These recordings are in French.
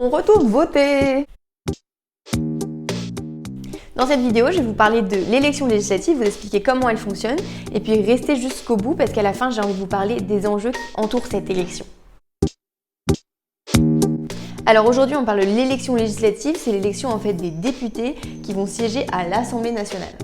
On retourne voter! Dans cette vidéo, je vais vous parler de l'élection législative, vous expliquer comment elle fonctionne et puis restez jusqu'au bout parce qu'à la fin, j'ai envie de vous parler des enjeux qui entourent cette élection. Alors aujourd'hui, on parle de l'élection législative, c'est l'élection en fait des députés qui vont siéger à l'Assemblée nationale.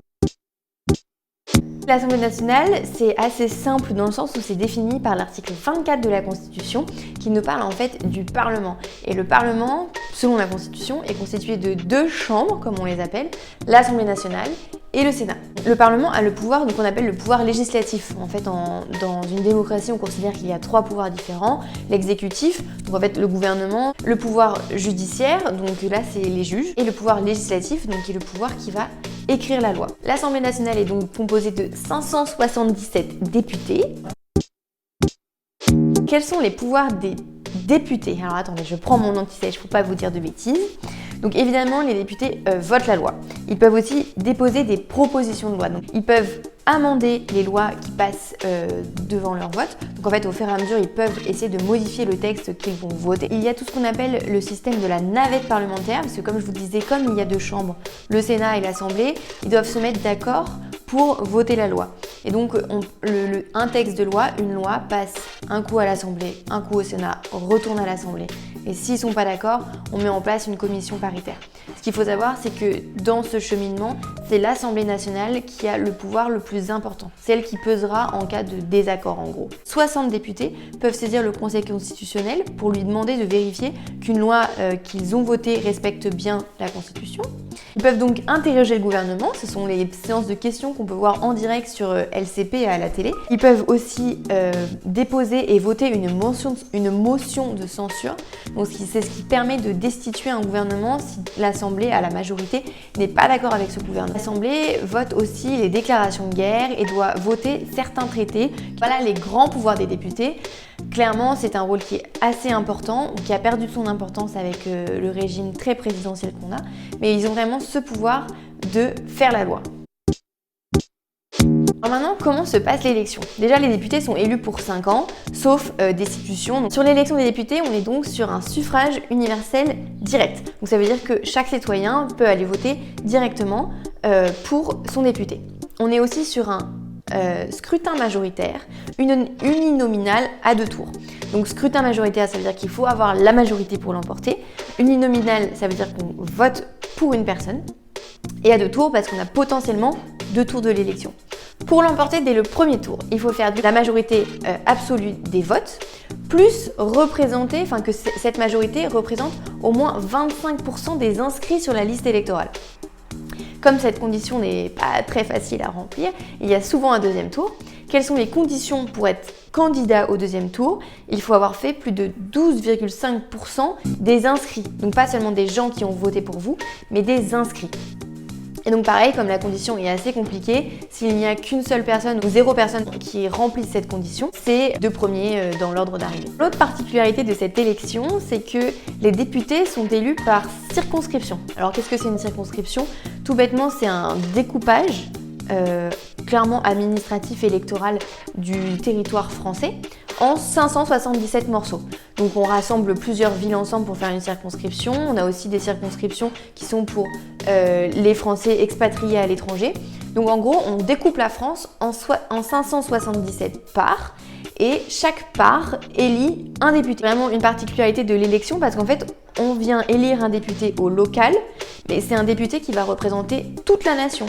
L'Assemblée nationale, c'est assez simple dans le sens où c'est défini par l'article 24 de la Constitution qui nous parle en fait du Parlement. Et le Parlement, selon la Constitution, est constitué de deux chambres, comme on les appelle, l'Assemblée nationale et le Sénat. Le Parlement a le pouvoir qu'on appelle le pouvoir législatif. En fait, dans une démocratie, on considère qu'il y a trois pouvoirs différents. L'exécutif, donc en fait le gouvernement, le pouvoir judiciaire, donc là c'est les juges, et le pouvoir législatif, donc qui est le pouvoir qui va écrire la loi. L'Assemblée nationale est donc composée de 577 députés. Quels sont les pouvoirs des députés? Alors attendez, je prends mon anti-sèche pour pas vous dire de bêtises. Donc évidemment, les députés votent la loi. Ils peuvent aussi déposer des propositions de loi. Donc ils peuvent amender les lois qui passent devant leur vote. Donc en fait, au fur et à mesure, ils peuvent essayer de modifier le texte qu'ils vont voter. Il y a tout ce qu'on appelle le système de la navette parlementaire, parce que comme je vous disais, comme il y a deux chambres, le Sénat et l'Assemblée, ils doivent se mettre d'accord pour voter la loi. Et donc, un texte de loi, une loi, passe un coup à l'Assemblée, un coup au Sénat, retourne à l'Assemblée. Et s'ils ne sont pas d'accord, on met en place une commission paritaire. Ce qu'il faut savoir, c'est que dans ce cheminement, c'est l'Assemblée nationale qui a le pouvoir le plus important. C'est elle qui pesera en cas de désaccord, en gros. 60 députés peuvent saisir le Conseil constitutionnel pour lui demander de vérifier qu'une loi qu'ils ont votée respecte bien la Constitution. Ils peuvent donc interroger le gouvernement, ce sont les séances de questions qu'on peut voir en direct sur LCP à la télé. Ils peuvent aussi déposer et voter une motion de censure. Donc c'est ce qui permet de destituer un gouvernement si l'Assemblée à la majorité n'est pas d'accord avec ce gouvernement. L'Assemblée vote aussi les déclarations de guerre et doit voter certains traités. Voilà les grands pouvoirs des députés. Clairement, c'est un rôle qui est assez important, ou qui a perdu son importance avec le régime très présidentiel qu'on a, mais ils ont vraiment ce pouvoir de faire la loi. Alors maintenant, comment se passe l'élection? Déjà, les députés sont élus pour 5 ans, sauf destitution. Donc, sur l'élection des députés, on est donc sur un suffrage universel direct. Donc ça veut dire que chaque citoyen peut aller voter directement pour son député. On est aussi sur un scrutin majoritaire, uninominal à 2 tours. Donc scrutin majoritaire, ça veut dire qu'il faut avoir la majorité pour l'emporter. Uninominal, ça veut dire qu'on vote pour une personne. Et à 2 tours, parce qu'on a potentiellement 2 tours de l'élection. Pour l'emporter dès le premier tour, il faut faire la majorité absolue des votes, plus représenter, enfin que cette majorité représente au moins 25% des inscrits sur la liste électorale. Comme cette condition n'est pas très facile à remplir, il y a souvent un deuxième tour. Quelles sont les conditions pour être candidat au deuxième tour? Il faut avoir fait plus de 12,5% des inscrits. Donc pas seulement des gens qui ont voté pour vous, mais des inscrits. Et donc pareil, comme la condition est assez compliquée, s'il n'y a qu'une seule personne ou 0 personne qui remplisse cette condition, c'est 2 premiers dans l'ordre d'arrivée. L'autre particularité de cette élection, c'est que les députés sont élus par circonscription. Alors qu'est-ce que c'est une circonscription? Tout bêtement, c'est un découpage clairement administratif électoral du territoire français en 577 morceaux. Donc on rassemble plusieurs villes ensemble pour faire une circonscription. On a aussi des circonscriptions qui sont pour les Français expatriés à l'étranger. Donc en gros, on découpe la France en 577 parts et chaque part élit un député. Vraiment une particularité de l'élection parce qu'en fait, on vient élire un député au local, mais c'est un député qui va représenter toute la nation.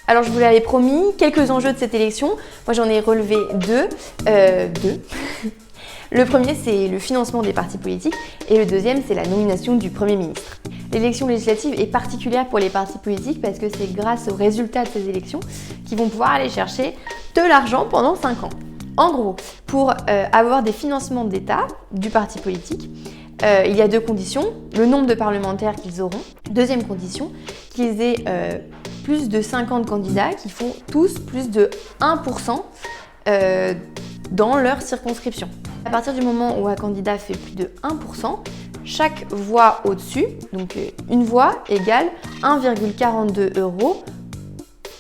Alors je vous l'avais promis, quelques enjeux de cette élection. Moi j'en ai relevé deux. Le premier c'est le financement des partis politiques et le deuxième c'est la nomination du Premier ministre. L'élection législative est particulière pour les partis politiques parce que c'est grâce aux résultats de ces élections qu'ils vont pouvoir aller chercher de l'argent pendant 5 ans. En gros, pour avoir des financements d'État du parti politique, il y a 2 conditions. Le nombre de parlementaires qu'ils auront. Deuxième condition, qu'ils aient plus de 50 candidats qui font tous plus de 1% dans leur circonscription. À partir du moment où un candidat fait plus de 1%, chaque voix au-dessus, donc une voix égale 1,42 €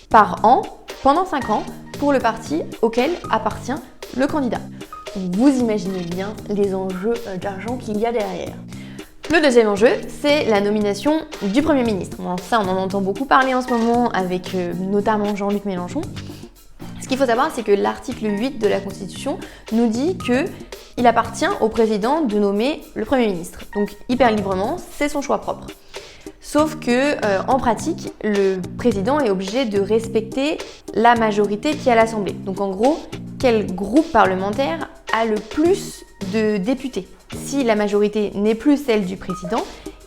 par an pendant 5 ans pour le parti auquel appartient le candidat. Vous imaginez bien les enjeux d'argent qu'il y a derrière. Le deuxième enjeu, c'est la nomination du Premier ministre. Bon, ça, on en entend beaucoup parler en ce moment avec notamment Jean-Luc Mélenchon. Ce qu'il faut savoir, c'est que l'article 8 de la Constitution nous dit qu'il appartient au président de nommer le Premier ministre. Donc hyper librement, c'est son choix propre. Sauf que, en pratique, le président est obligé de respecter la majorité qui est à l'Assemblée. Donc en gros, quel groupe parlementaire a le plus de députés? Si la majorité n'est plus celle du président,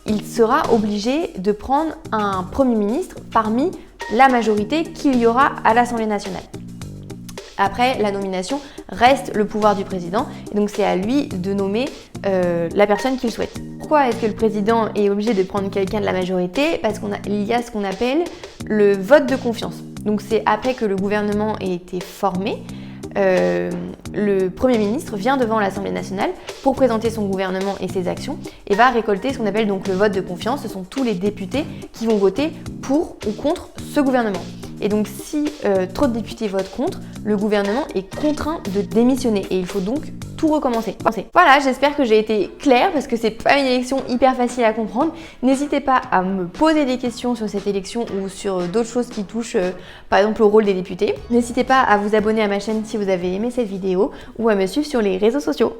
il sera obligé de prendre un Premier ministre parmi la majorité qu'il y aura à l'Assemblée nationale. Après, la nomination reste le pouvoir du président, et donc c'est à lui de nommer la personne qu'il souhaite. Pourquoi est-ce que le président est obligé de prendre quelqu'un de la majorité? Parce qu'il y a ce qu'on appelle le vote de confiance. Donc c'est après que le gouvernement ait été formé, le Premier ministre vient devant l'Assemblée nationale pour présenter son gouvernement et ses actions et va récolter ce qu'on appelle donc le vote de confiance. Ce sont tous les députés qui vont voter pour ou contre ce gouvernement. Et donc si trop de députés votent contre, le gouvernement est contraint de démissionner et il faut donc tout recommencer. Voilà, j'espère que j'ai été claire parce que c'est pas une élection hyper facile à comprendre. N'hésitez pas à me poser des questions sur cette élection ou sur d'autres choses qui touchent par exemple au rôle des députés. N'hésitez pas à vous abonner à ma chaîne si vous avez aimé cette vidéo ou à me suivre sur les réseaux sociaux.